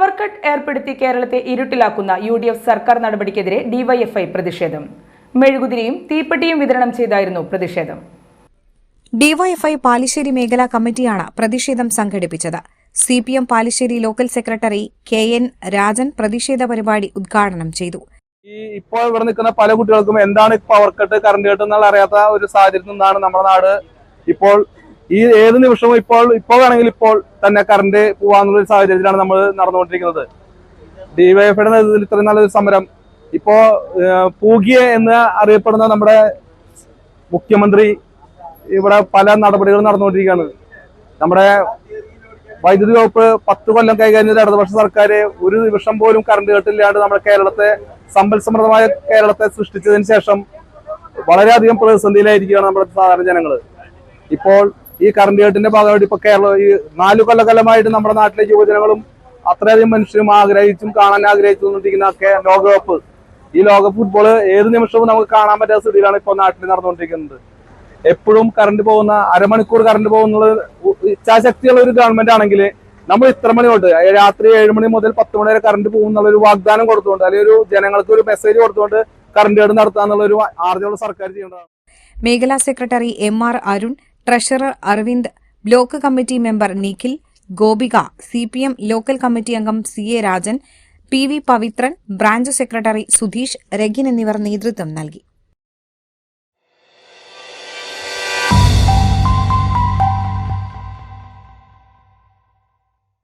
Power cut ഏർപ്പെടുത്തി കേരളത്തെ ഇരുട്ടിലാക്കുന്ന UDF സർക്കാർ നടപടിക്കെതിരെ ഡിവൈഎഫ്ഐ പ്രതിഷേധം. മെഴുകുതിരിയും തീപ്പെട്ടിയും വിതരണം ചെയ്തായിരുന്നു പ്രതിഷേധം. ഡിവൈഎഫ്ഐ പാലിശ്ശേരി മേഖലാ കമ്മിറ്റിയാണ് പ്രതിഷേധം സംഘടിപ്പിച്ചത്. CPM Palissery local secretary KN Rajan പ്രതിഷേധ പരിപാടി ഉദ്ഘാടനം ചെയ്തു. ഇപ്പോൾ ഇവിടെ നിൽക്കുന്ന പല കുട്ടികൾക്കും എന്താണ് പവർ കട്ട്, കറണ്ട് കട്ട് എന്നുള്ള അറിയാത്ത ഒരു സാഹചര്യത്തിൽ നിന്നാണ് നമ്മുടെ നാട് ഇപ്പോൾ ഈ ഏത് നിമിഷവും ഇപ്പോൾ വേണമെങ്കിൽ ഇപ്പോൾ തന്നെ കറണ്ട് പോവാന്നുള്ള ഒരു സാഹചര്യത്തിലാണ് നമ്മൾ നടന്നുകൊണ്ടിരിക്കുന്നത്. ഡിവൈഎഫ്ഐയുടെ നേതൃത്വത്തിൽ ഇത്രയും നല്ലൊരു സമരം ഇപ്പോ പൂകിയ എന്ന് അറിയപ്പെടുന്ന നമ്മുടെ മുഖ്യമന്ത്രി ഇവിടെ പല നടപടികളും നടന്നുകൊണ്ടിരിക്കുകയാണ്. നമ്മുടെ വൈദ്യുതി വകുപ്പ് 10 കൊല്ലം കൈകാര്യം ചെയ്ത ഇടതുപക്ഷ സർക്കാർ ഒരു നിമിഷം പോലും കറണ്ട് കട്ടില്ലാണ്ട് നമ്മുടെ കേരളത്തെ സമ്പൽ സമൃദ്ധമായ കേരളത്തെ സൃഷ്ടിച്ചതിന് ശേഷം വളരെയധികം പ്രതിസന്ധിയിലായിരിക്കുകയാണ് നമ്മുടെ സാധാരണ ജനങ്ങൾ. ഇപ്പോൾ ഈ കറണ്ട് കട്ടിന്റെ ഭാഗമായിട്ട് ഇപ്പൊ കേരളം ഈ 4 കൊല്ലകാലമായിട്ട് നമ്മുടെ നാട്ടിലെ യുവജനങ്ങളും അത്രയധികം മനുഷ്യരും കാണാൻ ആഗ്രഹിച്ചുകൊണ്ടിരിക്കുന്ന ലോകകപ്പ്, ഈ ലോകകപ്പ് ഫുട്ബോൾ ഏത് നിമിഷവും നമുക്ക് കാണാൻ പറ്റാത്ത സ്ഥിതിയിലാണ് ഇപ്പോൾ നാട്ടിൽ നടന്നുകൊണ്ടിരിക്കുന്നത്. എപ്പോഴും കറണ്ട് പോകുന്ന, അരമണിക്കൂർ കറണ്ട് പോകുന്നത് ഇച്ഛാശക്തിയുള്ള ഒരു ഗവൺമെന്റ് ആണെങ്കിൽ നമ്മൾ ഇത്ര മണി തൊട്ട് രാത്രി 7 മണി മുതൽ 10 മണി വരെ കറണ്ട് പോകുന്നുള്ള ഒരു വാഗ്ദാനം കൊടുത്തുകൊണ്ട്, അല്ലെങ്കിൽ ഒരു ജനങ്ങൾക്ക് ഒരു മെസ്സേജ് കൊടുത്തുകൊണ്ട് കറണ്ട് കേട് നടത്താന്നുള്ള ഒരു ആർജവമുള്ള സർക്കാർ ചെയ്യേണ്ടതാണ്. മേഖലാ secretary MR Arun, treasurer Aravind, block committee member Nikhil, Gopika, CPM local committee അംഗം CA Rajan, PV Pavithran, branch secretary Sudheesh, Ragin എന്നിവർ നേതൃത്വം നൽകി.